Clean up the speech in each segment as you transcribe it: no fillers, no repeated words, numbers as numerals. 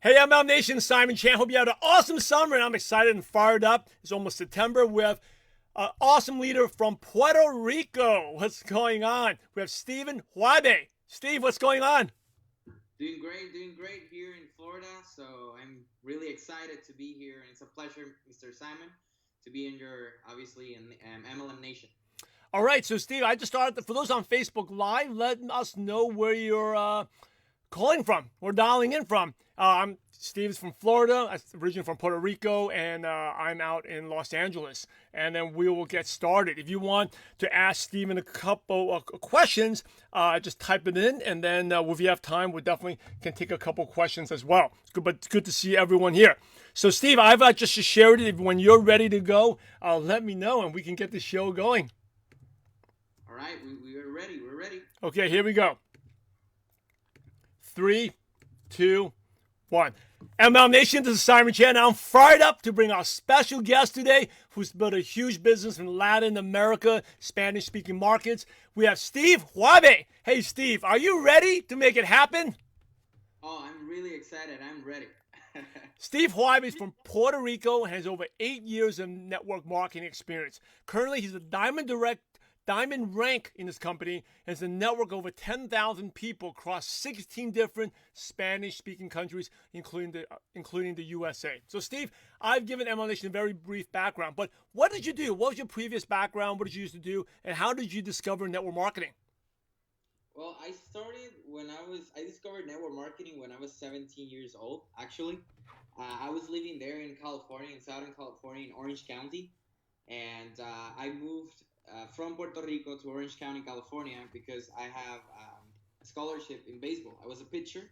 Hey, MLM Nation, Simon Chan. Hope you had an awesome summer, and I'm excited and fired up. It's almost September. We have an awesome leader from Puerto Rico. What's going on? We have Steven Juarbe. Steve, what's going on? Doing great here in Florida. So I'm really excited to be here, and it's a pleasure, Mr. Simon, to be in obviously, in MLM Nation. All right, so Steve, I just started, for those on Facebook Live, let us know where you're calling from or dialing in from. Steve's from Florida, originally from Puerto Rico, and I'm out in Los Angeles. And then we will get started. If you want to ask Steven a couple of questions, just type it in, and then if you have time, we definitely can take a couple questions as well. But it's good to see everyone here. So, Steve, I've just shared it. When you're ready to go, let me know, and we can get the show going. All right, we are ready. We're ready. Okay, here we go. 3, 2, 1. MLM Nation, this is Simon Chan. I'm fired up to bring our special guest today, who's built a huge business in Latin America, Spanish-speaking markets. We have Steve Juarbe. Hey, Steve, are you ready to make it happen? Oh, I'm really excited. I'm ready. Steve Juarbe is from Puerto Rico and has over 8 years of network marketing experience. Currently, he's a Diamond rank in this company, and it's a network of over 10,000 people across 16 different Spanish-speaking countries, including the USA. So, Steve, I've given MLM Nation a very brief background, but what did you do? What was your previous background? What did you used to do? And how did you discover network marketing? Well, I discovered network marketing when I was 17 years old, actually. I was living there in California, in Southern California, in Orange County, and I moved from Puerto Rico to Orange County, California, because I have a scholarship in baseball. I was a pitcher,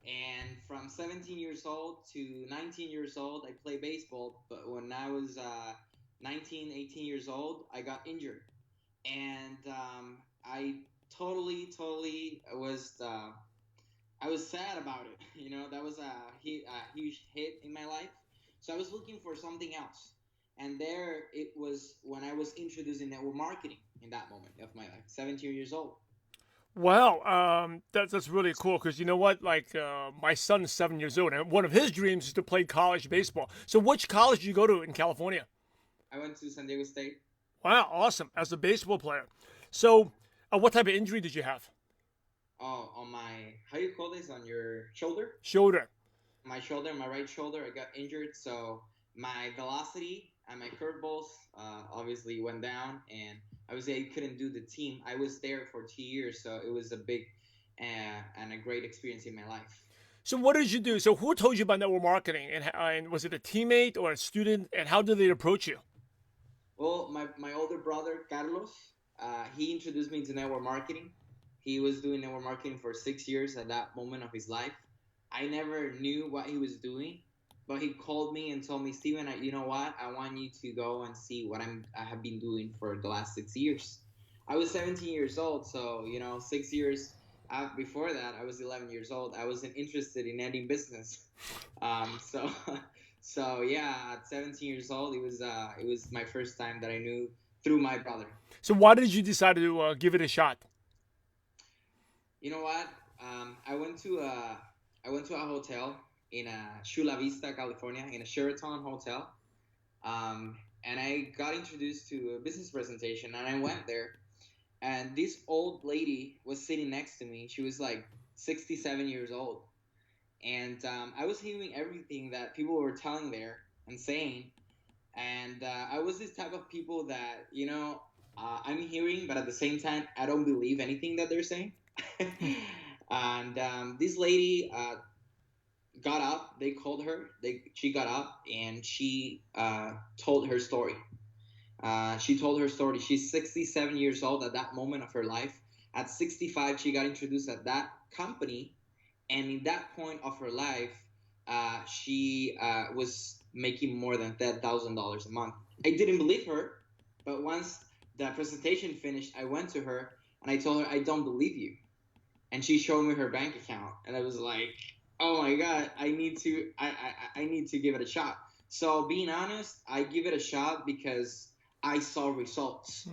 and from 17 years old to 19 years old, I played baseball. But when I was 19, 18 years old, I got injured, and I totally was. I was sad about it. You know, that was a huge hit in my life. So I was looking for something else. And there it was when I was introducing network marketing in that moment of my life, 17 years old. Well, that's really cool because you know what? Like, my son is 7 years old, and one of his dreams is to play college baseball. So, which college did you go to in California? I went to San Diego State. Wow, awesome! As a baseball player. So, what type of injury did you have? Oh, on my, how do you call this? On your shoulder? Shoulder. My shoulder, my right shoulder, I got injured. So my velocity and my curveballs obviously went down, and I couldn't do the team. I was there for 2 years, so it was a big and a great experience in my life. So what did you do? So who told you about network marketing, and was it a teammate or a student, and how did they approach you? Well, my older brother, Carlos, he introduced me to network marketing. He was doing network marketing for 6 years at that moment of his life. I never knew what he was doing, but he called me and told me, Steven, you know what? I want you to go and see what I have been doing for the last 6 years. I was 17 years old, so 6 years before that, I was 11 years old. I wasn't interested in any business. So yeah, at 17 years old, it was my first time that I knew through my brother. So why did you decide to give it a shot? You know what? I went to a hotel in Chula Vista, California, in a Sheraton hotel, and I got introduced to a business presentation, and I went there, and this old lady was sitting next to me. She was like 67 years old, and I was hearing everything that people were telling there and saying, and I was this type of people that I'm hearing, but at the same time I don't believe anything that they're saying. And this lady got up. They called her. She got up and she told her story. She told her story. She's 67 years old at that moment of her life. At 65, she got introduced at that company, and in that point of her life, she was making more than $10,000 a month. I didn't believe her, but once the presentation finished, I went to her and I told her, I don't believe you. And she showed me her bank account, and I was like, oh my God, I need to give it a shot. So being honest, I give it a shot because I saw results,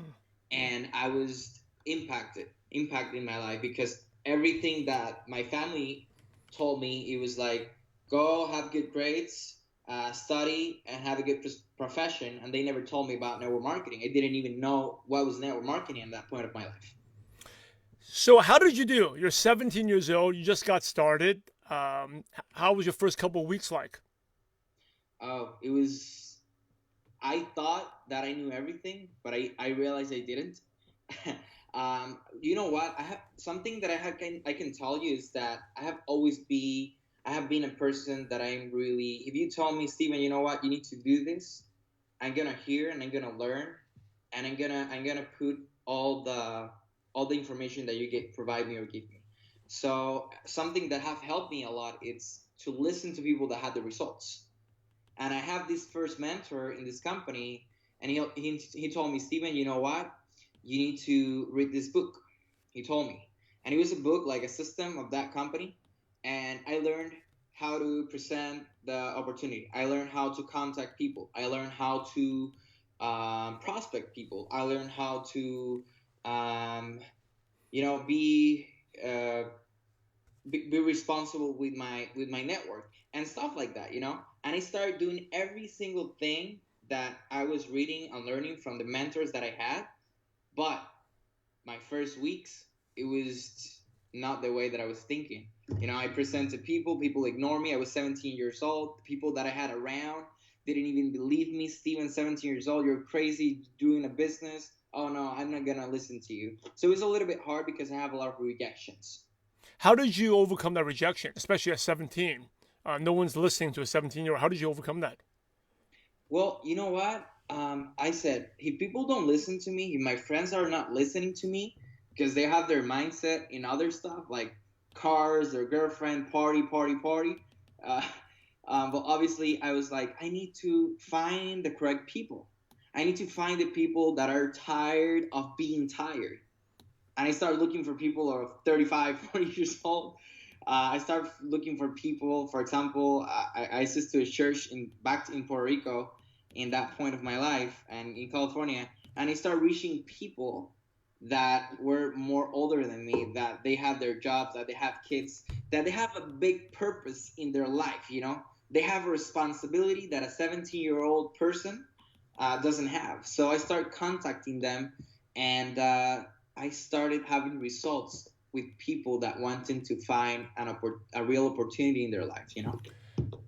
and I was impacted in my life, because everything that my family told me, it was like, go have good grades, study, and have a good profession. And they never told me about network marketing. I didn't even know what was network marketing at that point of my life. So how did you do? You're 17 years old. You just got started. How was your first couple of weeks like? Oh, it was. I thought that I knew everything, but I realized I didn't. You know what? I have something that I can tell you is that I have been a person that I'm really. If you tell me, Steven, you know what, you need to do this, I'm gonna hear and I'm gonna learn, and I'm gonna put all the information that you get provide me or give me. So something that have helped me a lot is to listen to people that had the results. And I have this first mentor in this company, and he told me, Steven, you know what? You need to read this book. He told me, and it was a book like a system of that company, and I learned how to present the opportunity. I learned how to contact people. I learned how to prospect people. I learned how to um, be uh, be responsible with my network and stuff like that, and I started doing every single thing that I was reading and learning from the mentors that I had. But my first weeks, it was not the way that I was thinking. I present to people ignore me. I was 17 years old. The people that I had around didn't even believe me. Steven, 17 years old, you're crazy doing a business. Oh no, I'm not gonna listen to you. So it was a little bit hard because I have a lot of rejections. How did you overcome that rejection, especially at 17? No one's listening to a 17-year-old. How did you overcome that? Well, you know what? I said, if people don't listen to me, if my friends are not listening to me because they have their mindset in other stuff like cars, their girlfriend, party, party, party. Uh, but obviously, I was like, I need to find the correct people. I need to find the people that are tired of being tired. And I started looking for people of 35, 40 years old. I started looking for people. For example, I assist to a church back in Puerto Rico in that point of my life and in California, and I started reaching people that were more older than me, that they have their jobs, that they have kids, that they have a big purpose in their life. They have a responsibility that a 17-year-old person doesn't have. So I started contacting them, and I started having results with people that wanting to find a real opportunity in their life.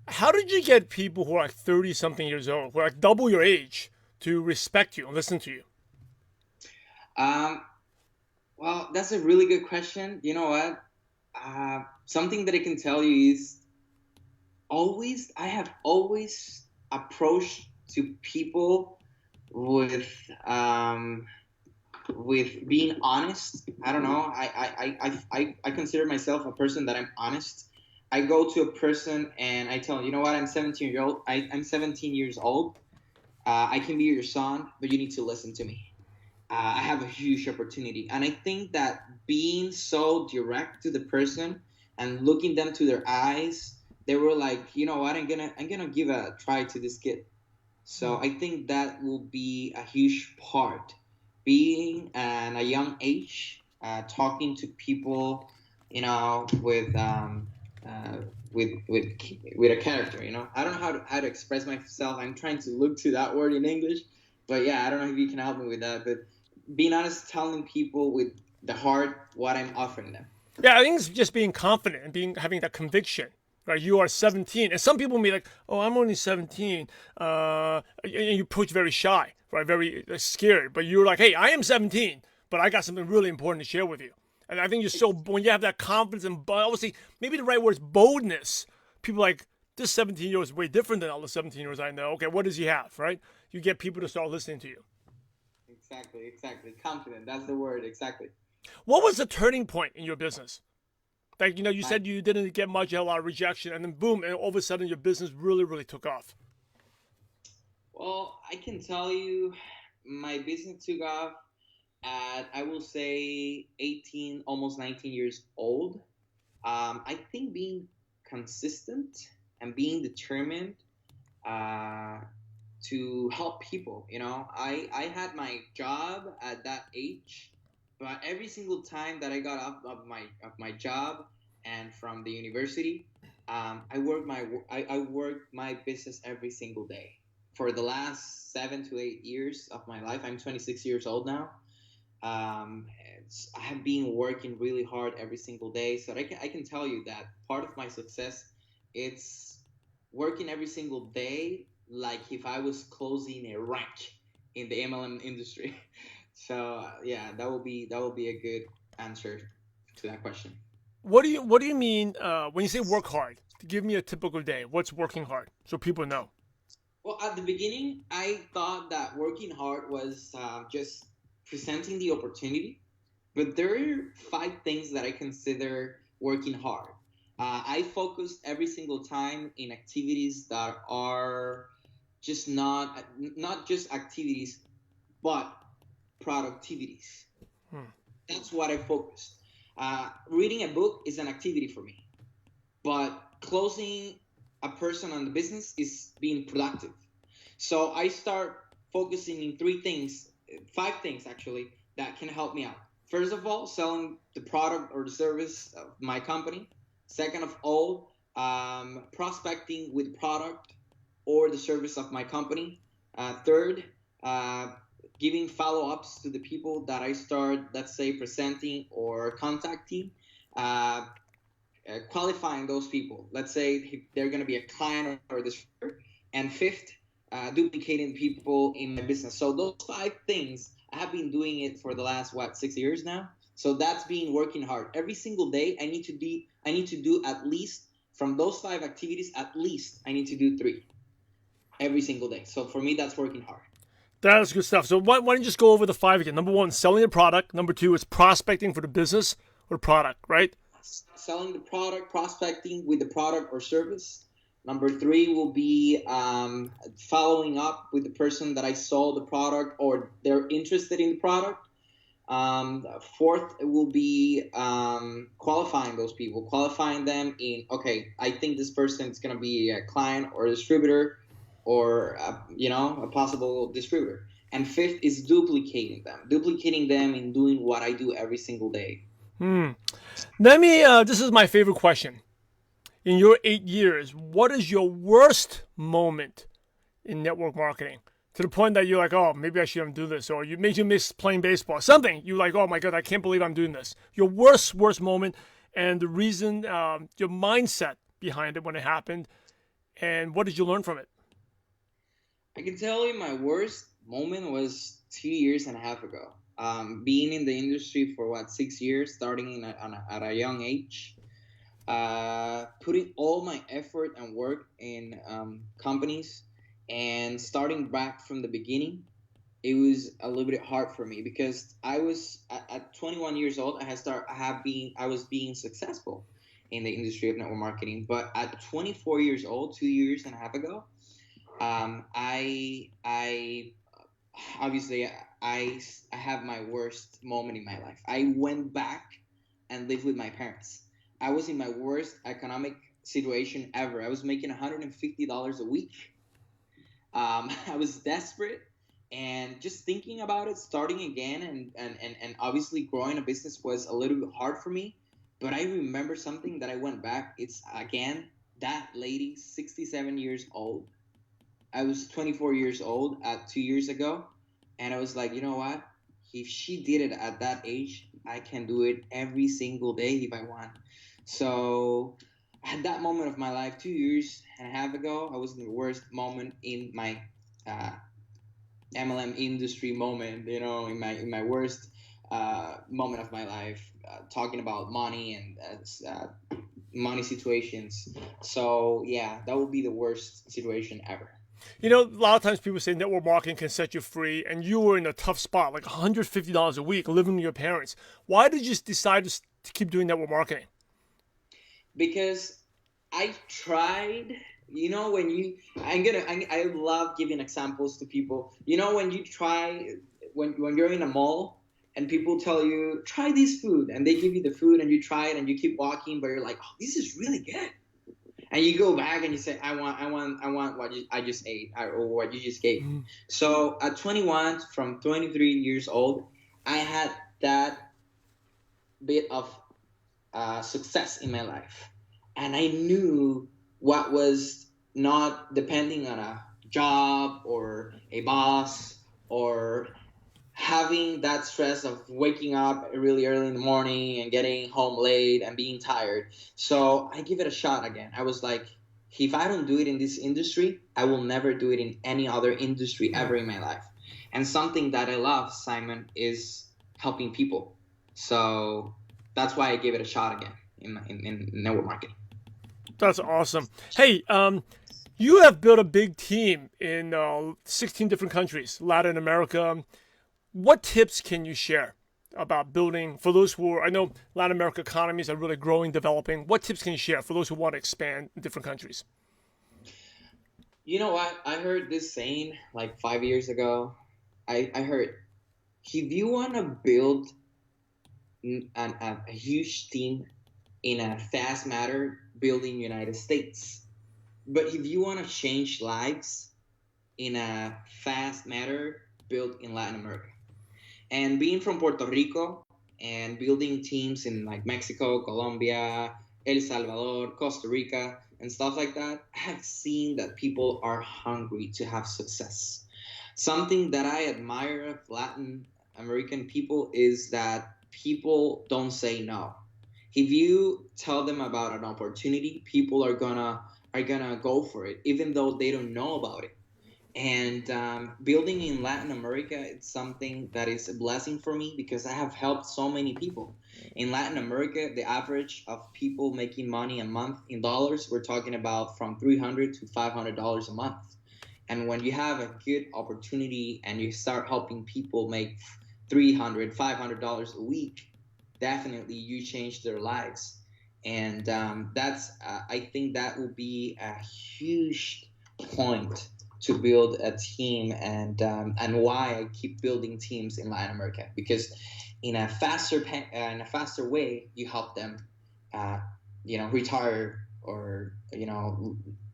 How did you get people who are like 30 something years old, who are like double your age, to respect you and listen to you? Um, well, that's a really good question. You know what? Something that I can tell you is I have always approached to people with um, with being honest. I don't know. I consider myself a person that I'm honest. I go to a person and I tell him, you know what, I'm 17 years old. I'm 17 years old. I can be your son, but you need to listen to me. I have a huge opportunity, and I think that being so direct to the person and looking them to their eyes, they were like, you know what, I'm gonna give a try to this kid. So I think that will be a huge part. Being at a young age, talking to people, with uh, with a character. I don't know how to express myself. I'm trying to look to that word in English, but yeah, I don't know if you can help me with that. But being honest, telling people with the heart what I'm offering them. Yeah, I think it's just being confident and having that conviction. Right, you are 17, and some people may be like, "Oh, I'm only 17," and you approach very shy, right, very scared. But you're like, "Hey, I am 17, but I got something really important to share with you." And I think when you have that confidence and obviously maybe the right word is boldness. People are like, this 17-year-old is way different than all the 17-year-olds I know. Okay, what does he have, right? You get people to start listening to you. Exactly. Confident. That's the word. Exactly. What was the turning point in your business? Like, you My said you didn't get much, you had a lot of rejection, and then boom, and all of a sudden your business really, really took off. Well, I can tell you, my business took off at, I will say, 18, almost 19 years old. I think being consistent and being determined uh, to help people. I had my job at that age, but every single time that I got off of my job and from the university, I work my business every single day for the last 7 to 8 years of my life. I'm 26 years old now. I have been working really hard every single day, so I can tell you that part of my success, it's working every single day like if I was closing a rank in the MLM industry. So yeah, that will be a good answer to that question. What do you mean when you say work hard? Give me a typical day. What's working hard so people know? Well, at the beginning, I thought that working hard was just presenting the opportunity, but there are 5 things that I consider working hard. I focused every single time in activities that are just not just activities, but productivities. Hmm. That's what I focused. Reading a book is an activity for me, but closing a person on the business is being productive. So I start focusing in 3 things, 5 things actually, that can help me out. First of all, selling the product or the service of my company. Second of all, prospecting with product or the service of my company. Third, uh, giving follow-ups to the people that I start, let's say, presenting or contacting. Uh, Qualifying those people. Let's say they're going to be a client or a distributor. And fifth, duplicating people in my business. So those 5 things, I have been doing it for the last 6 years now. So that's been working hard every single day. I need to do at least from those 5 activities. At least I need to do 3 every single day. So for me, that's working hard. That is good stuff. So why don't you just go over the five again? Number one, selling a product. Number two, it's prospecting for the business or product, right? Selling the product, prospecting with the product or service. Number 3 will be following up with the person that I sold the product or they're interested in the product. Fourth will be qualifying those people, qualifying them in, okay, I think this person is going to be a client or a distributor or, a possible distributor. And fifth is duplicating them in doing what I do every single day. Hmm. This is my favorite question. In your 8 years, what is your worst moment in network marketing? To the point that you're like, oh, maybe I shouldn't do this, or you made you miss playing baseball, something. You like, oh my god, I can't believe I'm doing this. Your worst moment, and the reason, your mindset behind it when it happened, and what did you learn from it? I can tell you my worst moment was 2 years and a half ago. Being in the industry for 6 years, starting at a young age, putting all my effort and work in companies and starting back from the beginning, it was a little bit hard for me because I was at 21 years old. I was being successful in the industry of network marketing, but at 24 years old, 2 years and a half ago, I obviously I have my worst moment in my life. I went back and lived with my parents. I was in my worst economic situation ever. I was making $150 a week. I was desperate and just thinking about it, starting again, and obviously growing a business was a little bit hard for me. But I remember something that I went back. It's again that lady, 67 years old. I was 24 years old at 2 years ago, and I was like, you know what? If she did it at that age, I can do it every single day if I want. So at that moment of my life, 2 years and a half ago, I was in the worst moment in my uh, MLM industry moment. In my worst moment of my life, talking about money and money situations. So yeah, that would be the worst situation ever. A lot of times people say network marketing can set you free, and you were in a tough spot, like $150 a week, living with your parents. Why did you decide to keep doing network marketing? Because I tried. When I love giving examples to people. When you try, when you're in a mall and people tell you try this food and they give you the food and you try it and you keep walking, but you're like, oh, this is really good. And you go back and you say, I want what I just ate or what you just gave me. So at 21, from 23 years old, I had that bit of success in my life. and I knew what was not depending on a job or a boss or having that stress of waking up really early in the morning and getting home late and being tired. So I give it a shot again. I was like, if I don't do it in this industry, I will never do it in any other industry ever in my life. And something that I love, Simon, is helping people. So that's why I gave it a shot again in network marketing. That's awesome. Hey, you have built a big team in 16 different countries, Latin America. What tips can you share about building for those who are, I know Latin America economies are really growing, developing. What tips can you share for those who want to expand in different countries? You know what? I heard this saying like 5 years ago. I heard if you want to build a huge team in a fast matter, build in United States. But if you want to change lives in a fast matter, build in Latin America. And being from Puerto Rico and building teams in like Mexico, Colombia, El Salvador, Costa Rica, and stuff like that, I have seen that people are hungry to have success. Something that I admire of Latin American people is that people don't say no. If you tell them about an opportunity, people are gonna go for it, even though they don't know about it. And building in Latin America, it's something that is a blessing for me because I have helped so many people. In Latin America, the average of people making money a month in dollars, we're talking about from $300 to $500 a month. And when you have a good opportunity and you start helping people make $300, $500 a week, definitely you change their lives. And I think that will be a huge point to build a team, and why I keep building teams in Latin America, because in a faster way you help them uh, retire, or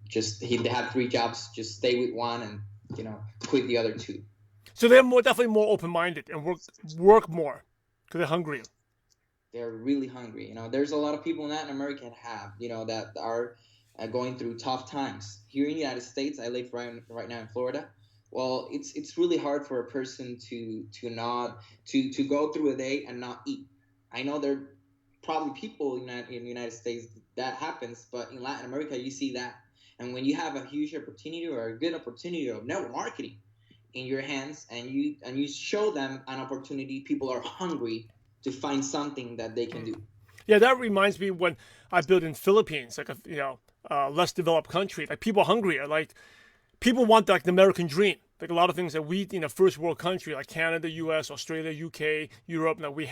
just if they have three jobs, just stay with one and quit the other two. So they're definitely more open-minded and work more because they're hungrier. They're really hungry. There's a lot of people in Latin America that are going through tough times. Here in the United States, I live right now in Florida. Well, it's really hard for a person to go through a day and not eat. I know there are probably people in the United States that happens, but in Latin America you see that. And when you have a huge opportunity or a good opportunity of network marketing in your hands, and you show them an opportunity, people are hungry to find something that they can do. Yeah, that reminds me when I built in Philippines, like a less developed country. Like people are hungrier. Like people want like the American dream. Like a lot of things that we in a first world country like Canada, U.S., Australia, U.K., Europe that we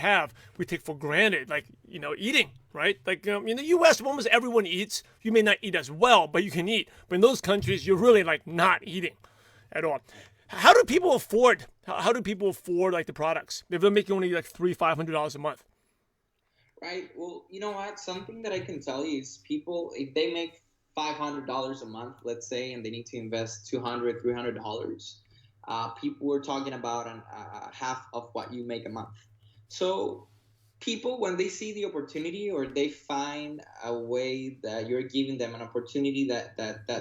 take for granted. Like eating, right? Like in the U.S., almost everyone eats. You may not eat as well, but you can eat. But in those countries, you're really like not eating at all. How do people afford? How do people afford like the products if they're making only like $300-$500 a month? Right. Well, you know what? Something that I can tell you is people, if they make $500 a month, let's say, and they need to invest $200, $300, people were talking about half of what you make a month. So people, when they see the opportunity or they find a way that you're giving them an opportunity that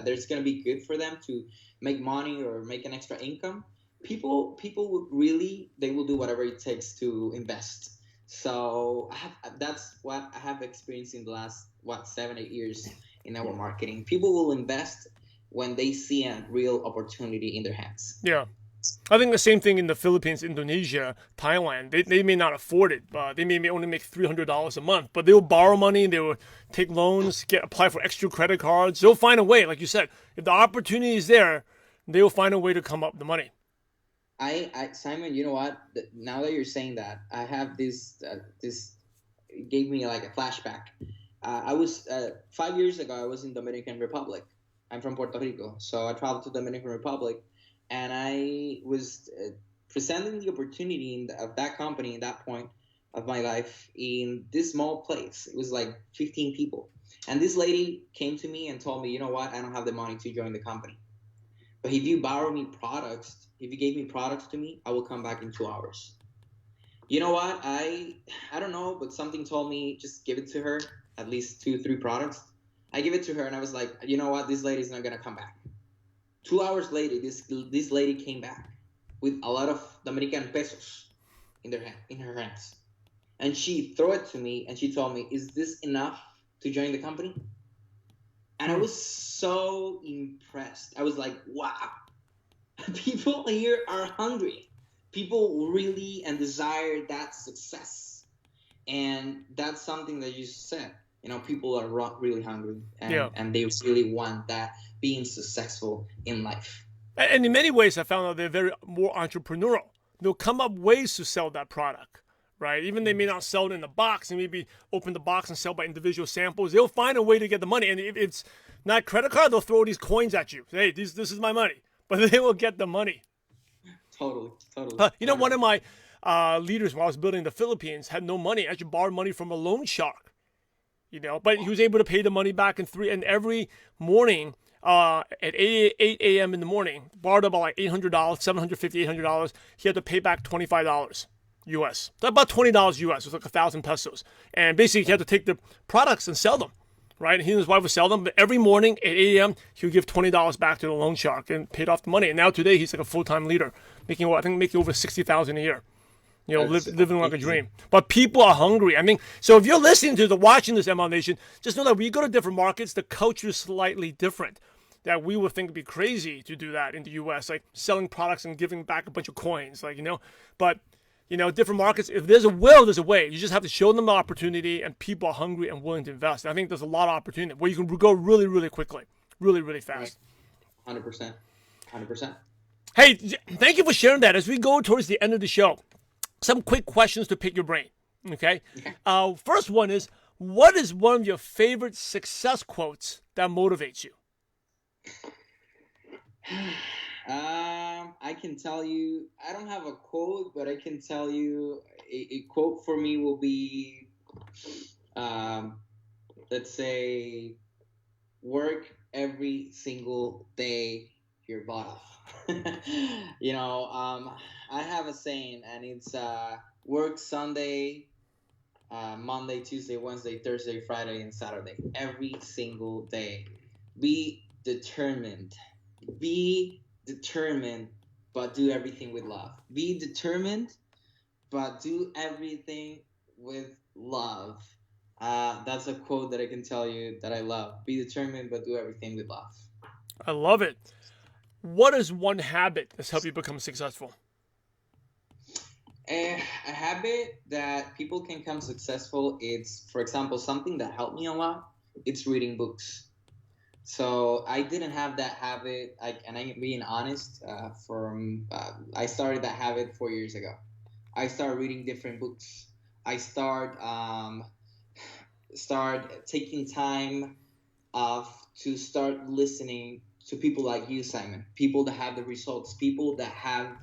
there's going to be good for them to make money or make an extra income, people would really, they will do whatever it takes to invest. So that's what I have experienced in the last 7-8 years in our marketing. People will invest when they see a real opportunity in their hands. Yeah. I think the same thing in the Philippines, Indonesia, Thailand. They may not afford it, but they may only make $300 a month. But they will borrow money, they will take loans, apply for extra credit cards. They'll find a way, like you said. If the opportunity is there, they will find a way to come up with the money. Simon, you know what? Now that you're saying that, I have this it gave me like a flashback. I was 5 years ago. I was in Dominican Republic. I'm from Puerto Rico, so I traveled to Dominican Republic, and I was presenting the opportunity of that company in that point of my life in this small place. It was like 15 people, and this lady came to me and told me, you know what? I don't have the money to join the company, but if you gave me products to me, I will come back in 2 hours. You know what? I don't know, but something told me just give it to her, at least 2 3 products. I give it to her, and I was like, you know what? This lady's not gonna come back. 2 hours later, this lady came back with a lot of Dominican pesos in her hands, and she threw it to me, and she told me, "Is this enough to join the company?" And I was so impressed. I was like, "Wow, people here are hungry. People really and desire that success, and that's something that you said. You know, people are really hungry, and they really want that, being successful in life." And in many ways, I found out they're very more entrepreneurial. They'll come up ways to sell that product, right? Even they may not sell it in the box, and maybe open the box and sell by individual samples. They'll find a way to get the money. And if it's not credit card, they'll throw these coins at you. Hey, this is my money. But they will get the money. Totally. You know, one of my leaders when I was building the Philippines had no money. I actually borrowed money from a loan shark. You know, but he was able to pay the money back in 3. And every morning, at 8 a.m. in the morning, borrowed about like $800, $750, $800. He had to pay back $25 US. That's about $20 US. It was like 1,000 pesos. And basically, he had to take the products and sell them, right? And he and his wife would sell them. But every morning at 8 a.m., he would give $20 back to the loan shark and paid off the money. And now today, he's like a full-time leader, making over $60,000 a year. You know, living like a dream. But people are hungry. I mean, so if you're listening to watching this MLM Nation, just know that when you go to different markets, the culture is slightly different. That we would think would be crazy to do that in the U.S., like selling products and giving back a bunch of coins, like, you know. But, you know, different markets, if there's a will, there's a way. You just have to show them the opportunity, and people are hungry and willing to invest. And I think there's a lot of opportunity where you can go really, really quickly, really, really fast. 100%. Hey, thank you for sharing that. As we go towards the end of the show, some quick questions to pick your brain, okay? First one is, what is one of your favorite success quotes that motivates you? I can tell you, I don't have a quote, but I can tell you a quote for me will be, let's say, work every single day your butt off. You know, I have a saying, and it's work Sunday, Monday, Tuesday, Wednesday, Thursday, Friday, and Saturday. Every single day. Be determined. Be determined, but do everything with love. Be determined, but do everything with love. That's a quote that I can tell you that I love. Be determined, but do everything with love. I love it. What is one habit that's helped you become successful? A habit that people can become successful, it's, for example, something that helped me a lot, it's reading books. So I didn't have that habit, and I'm being honest, I started that habit 4 years ago. I started reading different books. I start taking time off to start listening to people like you, Simon, people that have the results, people that have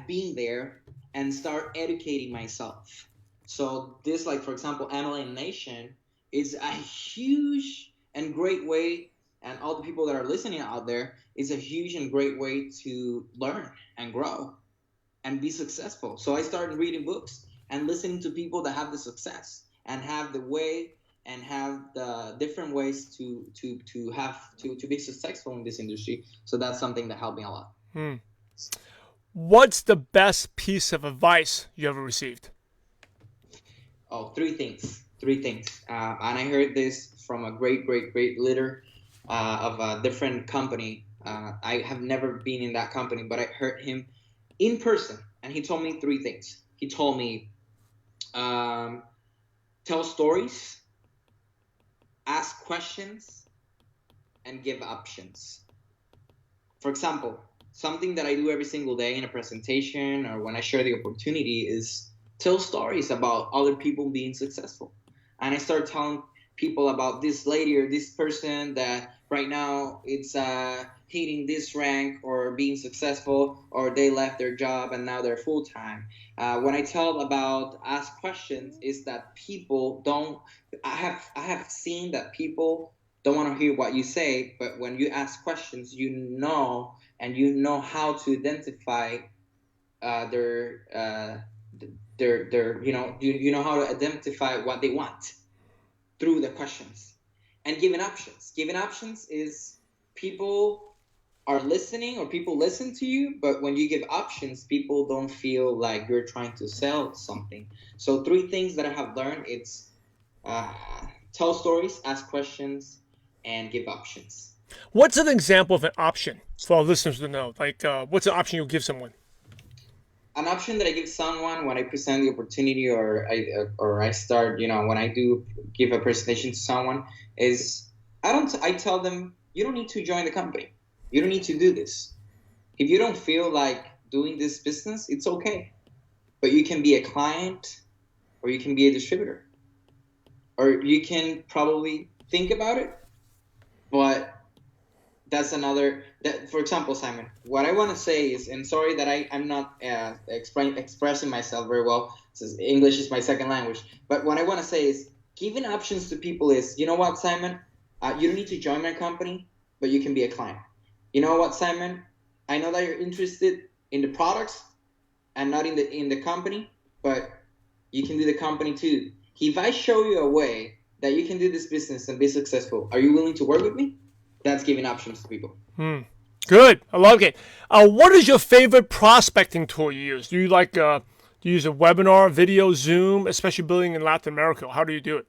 been there, and start educating myself. So this, like, for example, MLM Nation is a huge and great way, and all the people that are listening out there, is a huge and great way to learn and grow and be successful. So I started reading books and listening to people that have the success and have the way and have the different ways to be successful in this industry. So that's something that helped me a lot. What's the best piece of advice you ever received? Oh, three things. And I heard this from a great leader of a different company. I have never been in that company, but I heard him in person, and he told me three things. He told me, tell stories, ask questions, and give options. For example, something that I do every single day in a presentation or when I share the opportunity is tell stories about other people being successful. And I start telling people about this lady or this person that right now it's hitting this rank or being successful, or they left their job and now they're full-time. When I tell about ask questions, is that people don't, I have seen that people don't want to hear what you say, but when you ask questions, you know how to identify their you know how to identify what they want through the questions. and giving options. Giving options is people are listening or people listen to you, but when you give options, people don't feel like you're trying to sell something. So three things that I have learned, it's uh, tell stories, ask questions, and give options. What's an example of an option for our listeners to know? Like, what's an option you'll give someone? An option that I give someone when I present the opportunity, or I start, when I do give a presentation to someone, is I tell them, you don't need to join the company. You don't need to do this. If you don't feel like doing this business, it's okay. But you can be a client, or you can be a distributor, or you can probably think about it, but that's another that for example, Simon, what I want to say is, and sorry that I'm not expressing myself very well, since English is my second language, but what I want to say is giving options to people is, you know what, Simon, you don't need to join my company, but you can be a client. You know what, Simon, I know that you're interested in the products and not in the company, but you can do the company too. If I show you a way that you can do this business and be successful, are you willing to work with me? That's giving options to people. Good. I love it. What is your favorite prospecting tool you use? Do you use a webinar, video, Zoom, especially building in Latin America? How do you do it?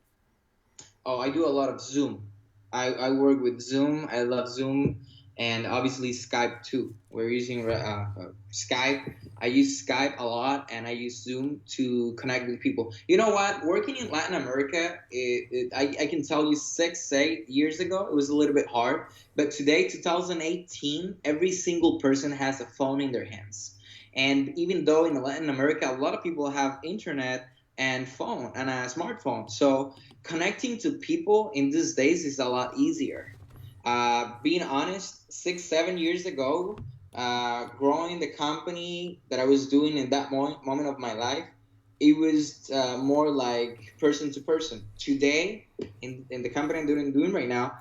Oh, I do a lot of Zoom. I work with Zoom. I love Zoom, and obviously Skype too. We're using Skype. I use Skype a lot, and I use Zoom to connect with people. You know what? Working in Latin America, I can tell you 6, 8 years ago, it was a little bit hard. But today, 2018, every single person has a phone in their hands. And even though in Latin America, a lot of people have internet and phone and a smartphone. So connecting to people in these days is a lot easier. Being honest, 6, 7 years ago, growing the company that I was doing in that moment of my life, it was more like person to person. Today, in the company I'm doing right now,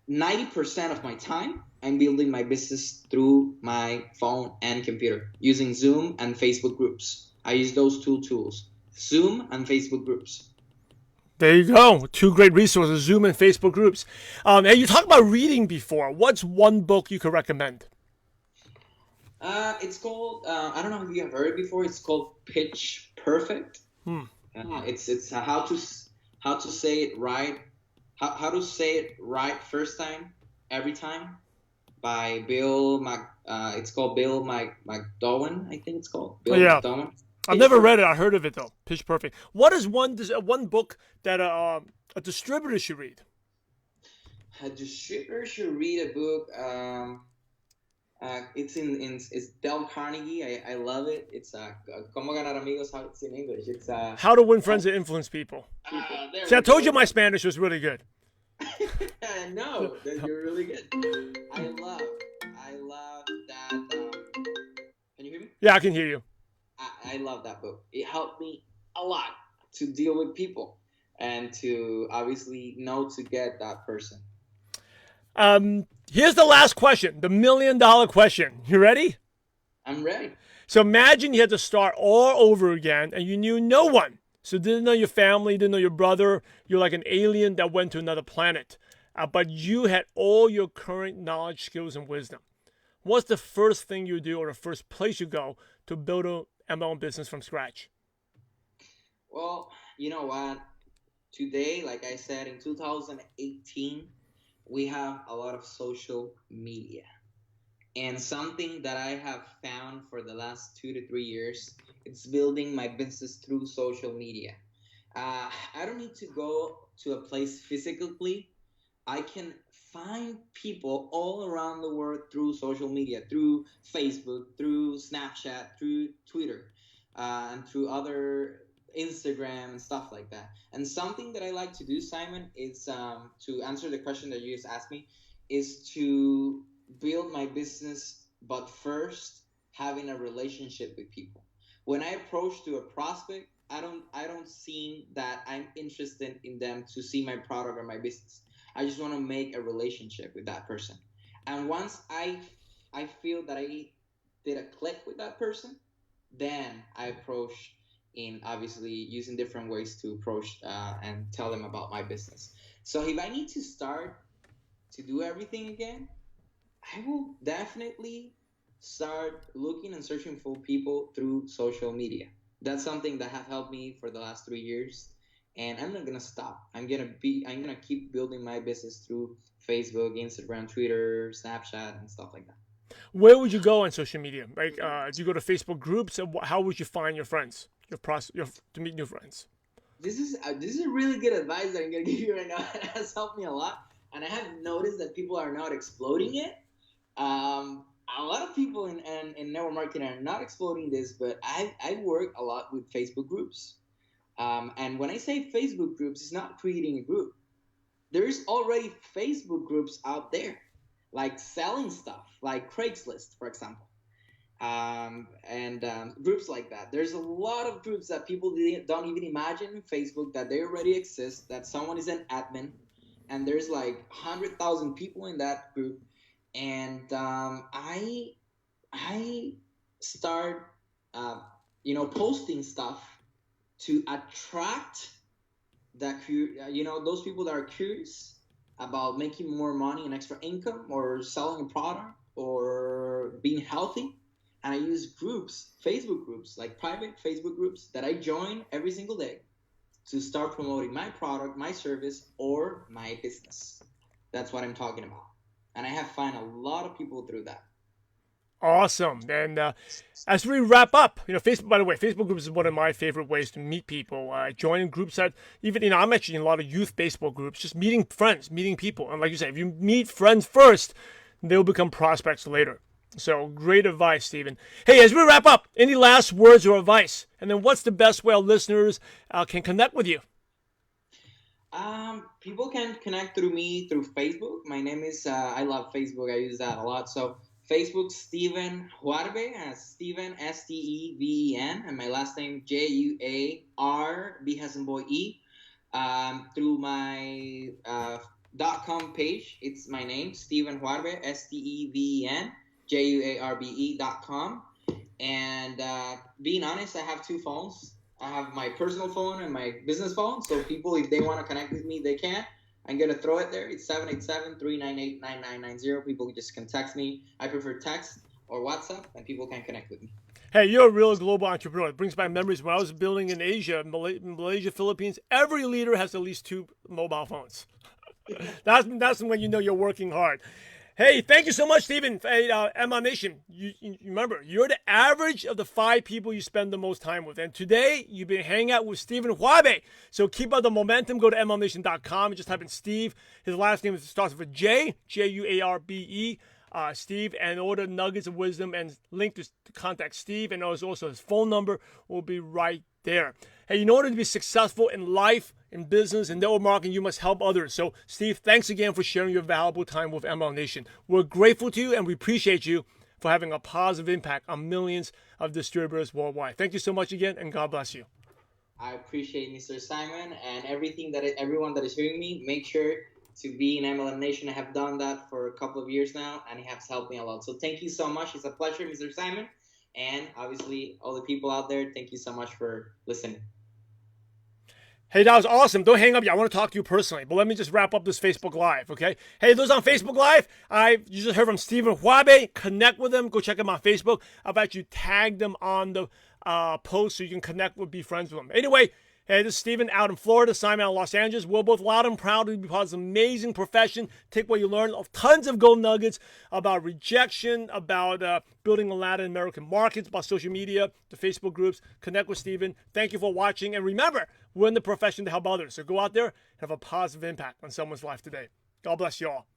90% of my time, I'm building my business through my phone and computer using Zoom and Facebook groups. I use those two tools, Zoom and Facebook groups. There you go. Two great resources, Zoom and Facebook groups. And you talked about reading before. What's one book you could recommend? It's called, I don't know if you have heard it before. It's called Pitch Perfect. It's how to say it right, how to say it right first time, every time, by Bill Mac. It's called Bill McDowan. I think it's called Bill Yeah. McDowan. I've never read it. I heard of it though. Pitch Perfect. What is one book that a distributor should read? A distributor should read a book. It's Dale Carnegie. I love it. It's Cómo ganar amigos. How it's in English. It's How to Win Friends and Influence People. See, I told you my Spanish was really good. No, you're really good. I love that. Can you hear me? Yeah, I can hear you. I love that book. It helped me a lot to deal with people and to obviously know to get that person. Here's the last question, the $1 million question. You ready? I'm ready. So imagine you had to start all over again and you knew no one. So didn't know your family, didn't know your brother. You're like an alien that went to another planet. But you had all your current knowledge, skills, and wisdom. What's the first thing you do or the first place you go to build a MLM business from scratch? Well, you know what? Today, like I said, in 2018, we have a lot of social media. And something that I have found for the last 2 to 3 years, it's building my business through social media. I don't need to go to a place physically. I can find people all around the world through social media, through Facebook, through Snapchat, through Twitter, and through other Instagram and stuff like that. And something that I like to do, Simon, is to answer the question that you just asked me, is to build my business, but first having a relationship with people. When I approach to a prospect, I don't seem that I'm interested in them to see my product or my business. I just want to make a relationship with that person. And once I feel that I did a click with that person, then I approach in obviously using different ways to approach and tell them about my business. So if I need to start to do everything again, I will definitely start looking and searching for people through social media. That's something that have helped me for the last 3 years, and I'm not gonna stop. I'm gonna keep building my business through Facebook, Instagram, Twitter, Snapchat, and stuff like that. Where would you go on social media? Like, do you go to Facebook groups? How would you find your friends, to meet new friends? This is a really good advice that I'm gonna give you right now. It has helped me a lot, and I have noticed that people are not exploding it. A lot of people in network marketing are not exploding this, but I work a lot with Facebook groups. And when I say Facebook groups, it's not creating a group. There's already Facebook groups out there, like selling stuff, like Craigslist, for example, and groups like that. There's a lot of groups that people don't even imagine in Facebook that they already exist, that someone is an admin, and there's like 100,000 people in that group. And I start posting stuff to attract those people that are curious about making more money and extra income, or selling a product, or being healthy. And I use groups, Facebook groups, like private Facebook groups that I join every single day to start promoting my product, my service, or my business. That's what I'm talking about. And I have found a lot of people through that. Awesome. And as we wrap up, Facebook, by the way, Facebook groups is one of my favorite ways to meet people. Joining groups that even, I'm actually in a lot of youth baseball groups, just meeting friends, meeting people. And like you said, if you meet friends first, they'll become prospects later. So great advice, Steven. Hey, as we wrap up, any last words or advice? And then what's the best way our listeners can connect with you? People can connect through me through Facebook. My name is, I love Facebook. I use that a lot. So Facebook, Steven Juarbe, Steven, Steven, and my last name, Juarbe, as in boy, E. Through my .com page, it's my name, Steven Juarbe, Steven, Juarbe.com. And being honest, I have two phones. I have my personal phone and my business phone. So people, if they want to connect with me, they can. I'm going to throw it there. It's 787-398-9990. People just can text me. I prefer text or WhatsApp, and people can connect with me. Hey, you're a real global entrepreneur. It brings back memories when I was building in Asia, Malaysia, Philippines. Every leader has at least 2 mobile phones. That's when you know you're working hard. Hey, thank you so much, Steven. Hey, MLM Nation, you remember, you're the average of the 5 people you spend the most time with. And today, you've been hanging out with Steven Juarbe. So keep up the momentum. Go to MLMNation.com and just type in Steve. His last name starts with a J, Juarbe, Steve, and all the nuggets of wisdom and link to contact Steve. And also his phone number will be right there. Hey, in order to be successful in life, in business, and network marketing, you must help others. So, Steve, thanks again for sharing your valuable time with MLM Nation. We're grateful to you, and we appreciate you for having a positive impact on millions of distributors worldwide. Thank you so much again, and God bless you. I appreciate Mr. Simon, and everyone that is hearing me. Make sure to be in MLM Nation. I have done that for a couple of years now, and it has helped me a lot. So thank you so much. It's a pleasure, Mr. Simon. And obviously, all the people out there, thank you so much for listening. Hey, that was awesome. Don't hang up yet. I want to talk to you personally, but let me just wrap up this Facebook Live, okay? Hey, those on Facebook Live, you just heard from Steven Juarbe. Connect with them. Go check him on Facebook. I've actually tagged them on the post so you can connect with, be friends with them. Anyway, hey, this is Steven out in Florida, Simon out in Los Angeles. We're both loud and proud to be part of this amazing profession. Take what you learn, tons of gold nuggets about rejection, about building a Latin American markets, about social media, the Facebook groups. Connect with Steven. Thank you for watching. And remember, we're in the profession to help others. So go out there and have a positive impact on someone's life today. God bless you all.